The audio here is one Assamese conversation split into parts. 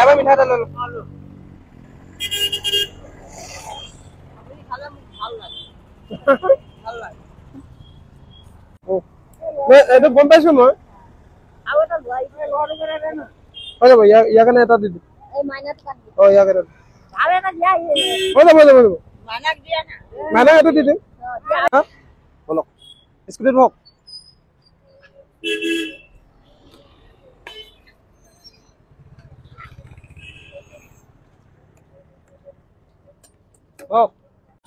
ইয়াৰ পৰা মিঠাই এটা লৈ লওঁ। এইটো গম পাইছো মই। হৈ যাব ইয়াৰ কাৰণে এটা দি দিম। ইয়াৰ কাৰণে হৈ যাব। মাইনাক এইটো দি দিম। বলক স্কুটিত হওক।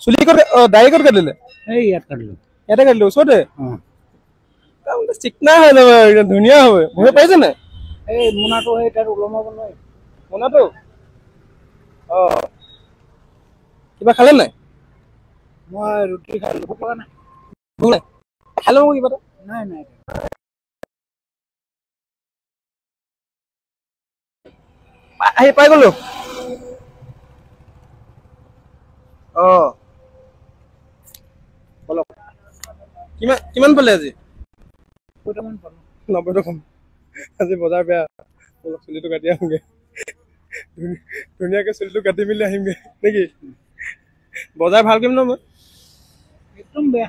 চুলি ক'ত দাড়ি ক'ত কাটিলে? ইয়াত কাটিলো। ইয়াতে কাটিলে ওচৰতে? চিকনা হৈ যাব ধুনীয়া হ'ব। বহিব পাৰিছে নাই? এই মোনাটো সেই তাত ওলমাব নোৱাৰি। মোনাটো কিবা খালে নাই? মই ৰুটি খালো। ভোক লগা নাই। ভোক নাই? খাই ল'ব কিবা এটা। নাই আহি পাই গ'লো। বলক কিমান পালে আজি? 90 টকা। আজি বজাৰ বেয়া। অলপ চুলিটো কাটি আহোঁগে। ধুনীয়াকে চুলিটো কাটি মেলি আহিমগে নেকি? বজাৰ ভাল কৰিম ন মই? একদম বেয়া।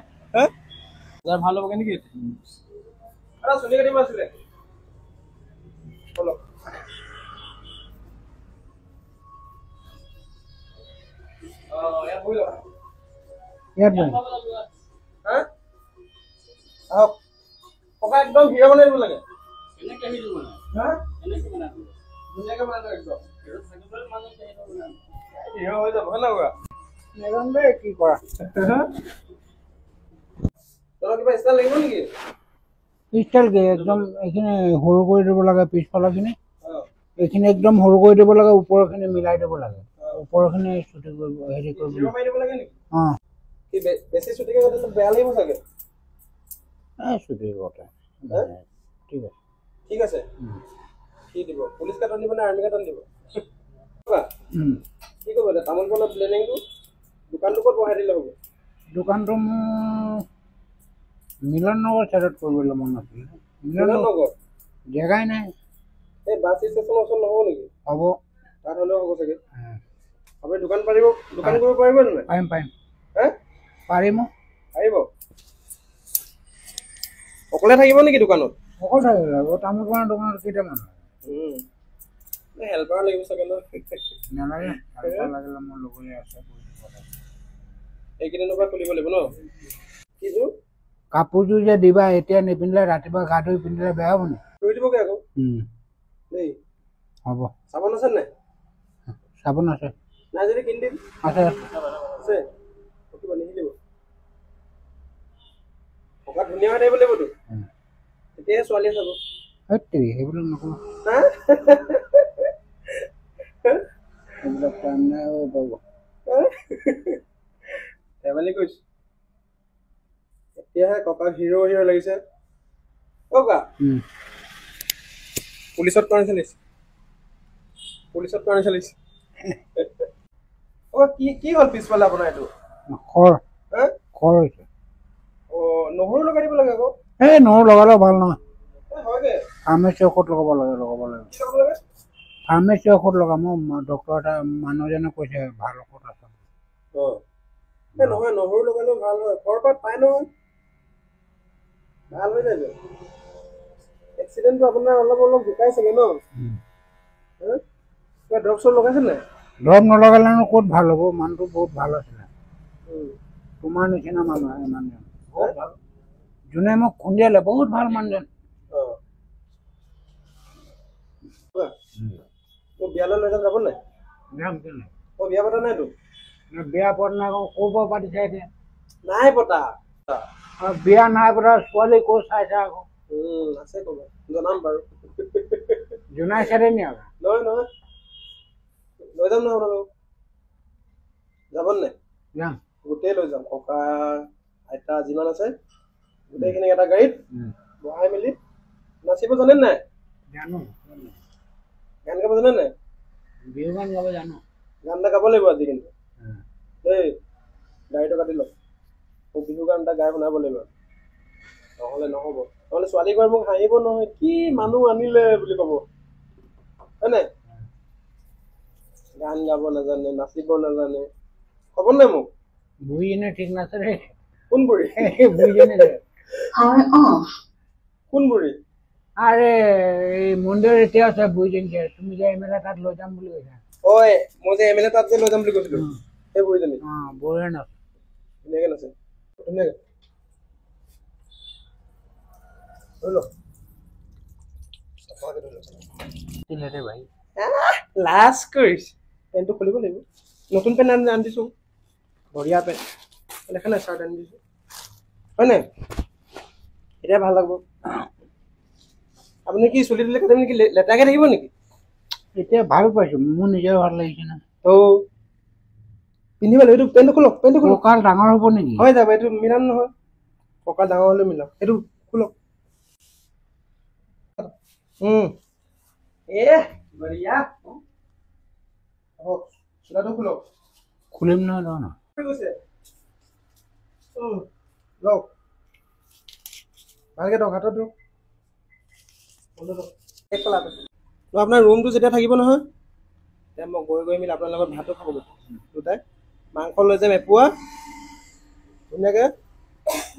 বজাৰ ভাল হ'বগে নেকি? চুলি কাটিব আছিলে। বলক আহক। ককা একদম হিৰ' বনাই দিব লাগে। ধুনীয়াকে বনাই দিয়ক একদম। হিৰ' হৈ যাব হয় না ককা? কি কৰা তলৰ কিবা ষ্টাইল লাগিব নেকি? পিছফাল একদম এইখিনি সৰু কৰি দিব লাগে। পিছফালৰখিনি এইখিনি একদম সৰু কৰি দিব লাগে। ওপৰখিনি মিলাই দিব লাগে। ওপৰখিনি চুটি কৰিব হেৰি কৰিব লাগে নেকি? বেছি চুটিকে কাটিলে বেয়া লাগিব চাগে। চুটি কটা ঠিক আছে। কি দিব? পুলিচ কাটন দিব নে আৰ্মি কাটন দিব? কি কৰিব এতিয়া তামোল পাণৰ প্লেনিংটো? দোকানটো ক'ত বহাই দিলে হ'ব? দোকানটো মোৰ মিলন নগৰ চাইডত কৰিবলৈ মন আছিলে। মিলন নগৰ জেগাই নাই। এই বাছ ষ্টেচনৰ ওচৰত নহ'ব নেকি? হ'ব। তাত হ'লেও হ'ব চাগে। আপুনি দোকান কৰিব পাৰিব নে নাই? পাৰিম। পাৰিম। অকলে থাকিব নেকি দোকানত? অকল থাকিব লাগিব। তামোল পাণৰ দোকানত কেইটামান হেল্পাৰ লাগিব চাগে ন? নালাগে। হেল্পাৰ লাগিলে মোৰ লগৰে আছে। এইকেইদিনৰ পৰা খুলিব লাগিব ন? কিযোৰ? কাপোৰযোৰ যে দিবা এতিয়া নিপিন্ধিলে ৰাতিপুৱা গা ধুই পিন্ধিলে বেয়া হ'ব নি? ধুই দিবগে আকৌ। দেই হ'ব। চাবোন আছে নাই? চাবোন আছে। নাই যদি কিনি দিম। আছে। নিদিব ককা ধুনীয়া হৈ থাকিব লাগিবতো। তেতিয়াহে ছোৱালীয়ে চাব। সেইবিলাক নকওঁ। সেইবিলাক টাইম নাই পাব। ধেমালি কৰিছো। এতিয়াহে ককা হিৰ' লাগিছে। ককা পুলিচত কাৰণে চলিছে। কি হ'ল পিছফালে আপোনাৰ এইটো? খৰ হৈছে। নহৰু লগাই দিব লাগে আকৌ। নহৰু লগালে ভাল নহয়। ফাৰ্মাচী ঔষধ লগাব লাগে। ফাৰ্মাচী ঔষধ লগাম। ডক্তৰ এটা মানুহ এজনে কৈছে ভাল ঔষধ আছে। নহয় নহৰু লগালেও ভাল হয়। খৰপাত পাই নহয়। ভাল হৈ যায়। এক্সিডেণ্টটো আপোনাৰ অলপ ঢুকাই চাগে ন? দৰৱ চৰৱ লগাইছে নাই? দৰৱ নলগালেনো ক'ত ভাল হ'ব? মানুহটো বহুত ভাল আছিলে। তোমাৰ নিচিনা মানুহ মানুহজন বহুত ভাল। যোনে মোক খুন্দিয়ালে বহুত ভাল মানুহজন। বিয়ালৈ লৈ যাব নাই? বিয়া পতা নাইতো? বিয়া পতা নাই। ক'ৰ পৰা পাতিছে এতিয়া? নাই পতা। বিয়া নাই পতা। ছোৱালী ক'ত চাইছে আকৌ? আছে ক'ব জনাম বাৰু। জোনাই চাইছে নি আকৌ? নহয় লৈ যাম নহয় আপোনালোক। যাব নাই? যাম। গোটেই লৈ যাম। ককা আইতা যিমান আছে গোটেইখিনি এটা গাড়ীত বহাই মেলি নাচিব জানে নাই? জানো। গান গাব জানে নাই? বিহু গান গাব জানো। গান এটা গাব লাগিব আজি কিন্তু দেই। গাড়ীটো কাটি লওক। বিহু গান এটা গাই শুনাব লাগিব। নহ'লে নহ'ব। নহ'লে ছোৱালী ঘৰ মোক হাঁহিব নহয়। কি মানুহ আনিলে বুলি ক'ব হয় নাই? গাব নাজানে, নাচিব নাজানে, খবৰ নাই মোক। বুঢ়ীজনী ঠিক নাছিলে। কোন বুঢ়ী? বুঢ়ীজনী কোন বুঢ়ী? আৰে এই মন্দিৰত এতিয়া আছে বুঢ়ীজনী, তুমি যে এমএলএ তাত লৈ যাম বুলি কৈছা। ঐ মই যে এমএলএ তাত যে লৈ যাম বুলি কৈছিলো, সেই বুঢ়ীজনী। বুঢ়ী নাচ ধুনীয়াকে নাচে, ধুনীয়াকে লাজ কৰিছে। পেণ্টটো খুলিব লাগিব, নতুন পেণ্ট আনি দিছো, বঢ়িয়া পেণ্ট দেখা নাই, চাৰ্ট আনি দিছো হয় নাই? এতিয়া ভাল লাগব। আপুনি কি চুলি তুলি কাটিব নেকি? লেতেৰাকে থাকিব নেকি? এতিয়া ভাল পাইছো, মোৰ নিজেও ভাল লাগিছে না। পিন্ধিব লাগিব। এইটো পেণ্টটো খোলক, পেণ্টটো খোলক। কঁকাল ডাঙৰ হ'ব নেকি? হৈ যাব, এইটো মিলাম নহয়, কঁকাল ডাঙৰ হ'লে মিলাম। এইটো খোলক। বঢ়িয়া। চোলাটো খোলক। খুলিম নহয় ন। লওক ভালকে দিয়ক, হাতত দিয়ক। আপোনাৰ ৰুমটো যেতিয়া থাকিব নহয়, তেতিয়া মই গৈ মেলি আপোনাৰ লগত ভাতো খাব দুটাই। মাংস লৈ যাম এপোৱা ধুনীয়াকে।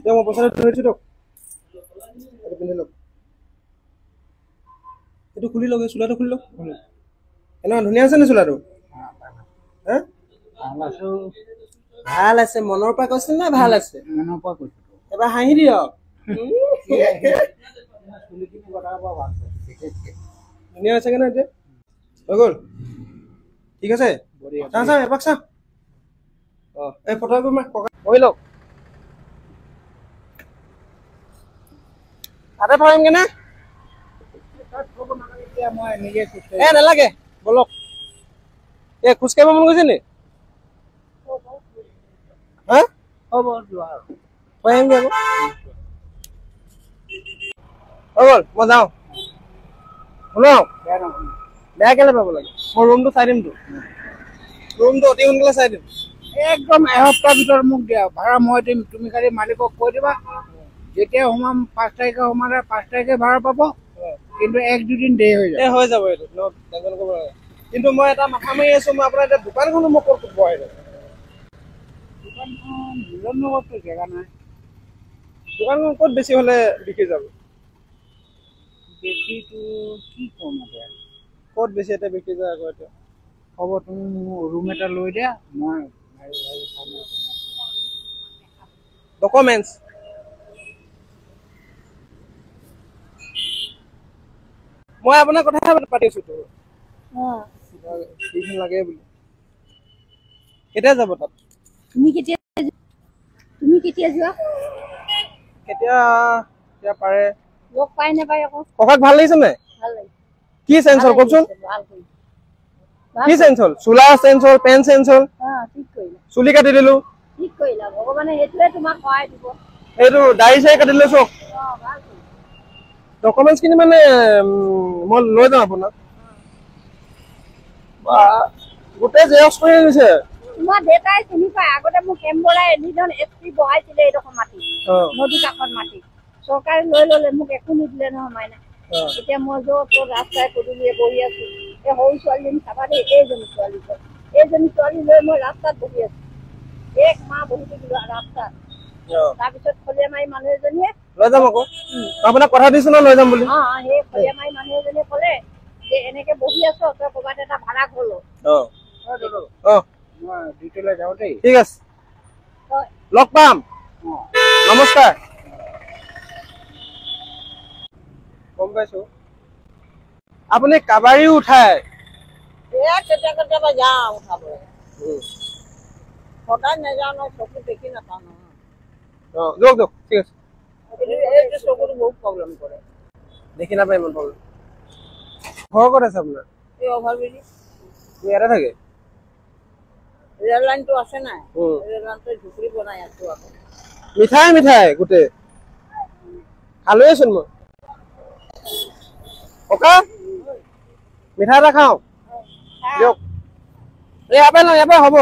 দিয়ক মই পইচাটো ধৰিছোঁ, দিয়ক। এইটো পিন্ধি লওক, এইটো খুলি লওক, এই চোলাটো খুলি লওক। এনেকুৱা ধুনীয়া আছে নে চোলাটো? ভাল আছে। মনৰ পৰা কৈছে নে ভাল আছে? মনৰ পৰা কৈছো। এবাৰ হাঁহি দিয়ক। ধুনীয়া হৈছেগে ন এতিয়া? হৈ গ'ল? ঠিক আছে, চাওঁ এপাক চাওঁ। এই ফটো কৰি লওক। তাতে থৰিমগে নে? নালাগে, বলক। খোজকাঢ়িব মন গৈছে নি? হ'ব যোৱা আৰু। থৈ আহিমগে আকৌ। হৈ গ'ল, মই যাওঁ। শুনক, বেয়া কেলে পাব লাগে? মই ৰুমটো চাই দিমতো, ৰুমটো অতি সোনকালে চাই দিম। একদম এসপ্তাহৰ ভিতৰত মোক দিয়া, ভাড়া মই দিম। তুমি খালি মালিকক কৈ দিবা, যেতিয়া সোমাম 5 তাৰিখে সোমালে 5 তাৰিখে ভাড়া পাব, কিন্তু 1-2 দিন দেৰি হৈ যায়। হৈ যাব এইটো, টেনচন কৰিব নালাগে। কিন্তু মই এটা মাথা মাৰি আছো, মই আপোনাৰ এতিয়া দোকানখনো মই ক'ত বহাই দিম? দোকানখন লগততো জেগা নাই। দোকানখন ক'ত বেছি হ'লে বিক্ৰী যাব? বেছিটো কি কম এতিয়া? ক'ত বেছি এটা বিক্ৰী যায় আকৌ এতিয়া? হ'ব, তুমি মোৰ ৰুম এটা লৈ দিয়া, মই ডকুমেণ্টছ মই আপোনাৰ কথাই পাতিছোতো। লাগে বুলি কেতিয়া যাব তাত? তুমি কেতিয়া যোৱা? কেতিয়া পাৰে লগ পাই নাপায় আকৌ। ককাক ভাল লাগিছে নাই? ভাল লাগিছে। কি চেঞ্জ হ'ল কওকচোন? কি চেঞ্জ হ'ল? চোলা চেঞ্জ হ'ল, পেণ্ট চেঞ্জ হ'ল। ঠিক কৰিলা। চুলি কাটি দিলো। ঠিক কৰিলা, ভগৱানে সেইটোৱে তোমাক সহায় দিব। এইটো দাড়ি চাৰি কাটি দিলে চব। ডকুমেণ্টছ খিনি মানে মই লৈ যাওঁ আপোনাক। গোটেই জেৰক্স কৰি আনিছে। তোমাৰ দেউতাই চিনি পায়, আগতে মোক কেম্বৰাই এদিন এছপি বহাইছিলে এইডোখৰ মাটি, নদী কাষত মাটি। চৰকাৰে লৈ ল'লে, মোক একো নিদিলে নহয় মাইনা। এতিয়া মই য'ত ৰাস্তাই পদূলিয়ে বহি আছো, এই সৰু ছোৱালীজনী চাবা দেই, এইজনী ছোৱালী লৈ মই ৰাস্তাত বহি আছো। 1 মাহ বহি থাকিলো ৰাস্তাত। তাৰপিছত খলিয়া মাৰি মানুহ এজনীয়ে লৈ যাম আকৌ, আপোনাক কথা দিছো ন লৈ যাম বুলি। সেই খলিয়া মাৰি মানুহ এজনীয়ে ক'লে যে এনেকে বহি আছ, তই ক'ৰবাত এটা ভাড়া ঘৰ ল। ঠিক আছে, লগ পাম। নমস্কাৰ। গম পাইছো আপুনি কাবাৰীও উঠায়। কেতিয়াবা যাওঁ উঠাবলৈ, সদায় নাযাওঁ ন, চকু দেখি নাপাওঁ নহয়। দিয়ক ঠিক আছে। চকুটো বহুত প্ৰব্লেম কৰে, দেখি নাপায় ইমান প্ৰব্লেম। ঘৰ ক'ত আছে আপোনাৰ? এই অভাৰব্ৰিজ ইয়াতে থাকে। ৰেল লাইনটো আছে নাই? ৰেল লাইনটো ঝুপড়ি বনাই আছো আকৌ। মিঠাই গোটেই খালোৱেচোন মই। ককা মিঠাই এটা খাওঁ দিয়ক। ইয়াৰ পৰা হ'ব,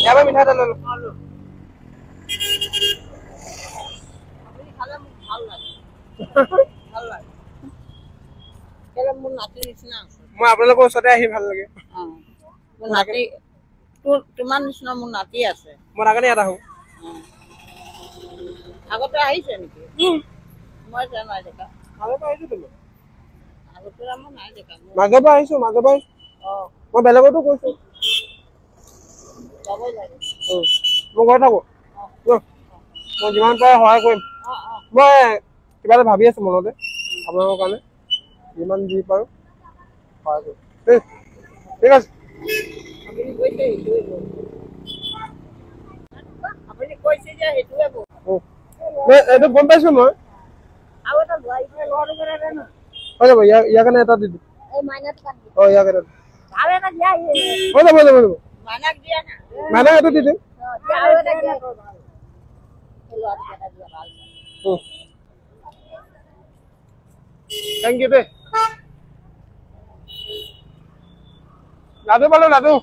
ইয়াৰ পৰা মিঠাই এটা লৈ লওঁ। খালে মোক ভাল লাগে। একেবাৰে মোৰ নাতিৰ নিচিনা আছে। মই আপোনালোকৰ ওচৰতে আহি ভাল লাগে। মোৰ নাতি তোমাৰ নিচিনা মোৰ নাতি আছে। মই তাৰ কাৰণে ইয়াত আহোঁ। আগতে আহিছে নেকি? মই নাই দেখা। আগতে আহিছোঁ তুমি? আগতে মই নাই দেখা। মাজৰ পৰা আহিছোঁ, মাজৰ পৰা আহিছোঁ। মই বেলেগতো কৈছোঁ। যাবই লাগে। মই গৈ থাকোঁ। মই যিমান পাৰে সহায় কৰিম। মই কিবা এটা ভাবি আছোঁ মনতে আপোনালোকৰ কাৰণে, যিমান যি পাৰোঁ সহায় কৰিম। ঠিক আছে। আপুনি কৈছে যে সেইটোৱে এইটো গম পাইছোঁ মই। আৰু এটা হৈ যাব, ইয়াৰ কাৰণে এটা দি দিম। ইয়াক এটা হৈ যাব, হৈ যাব। মাইনাক দিয়া না। মাইনাক এইটো দি দিম। থেংক ইউ দেই। লাডু পালো, লাডু।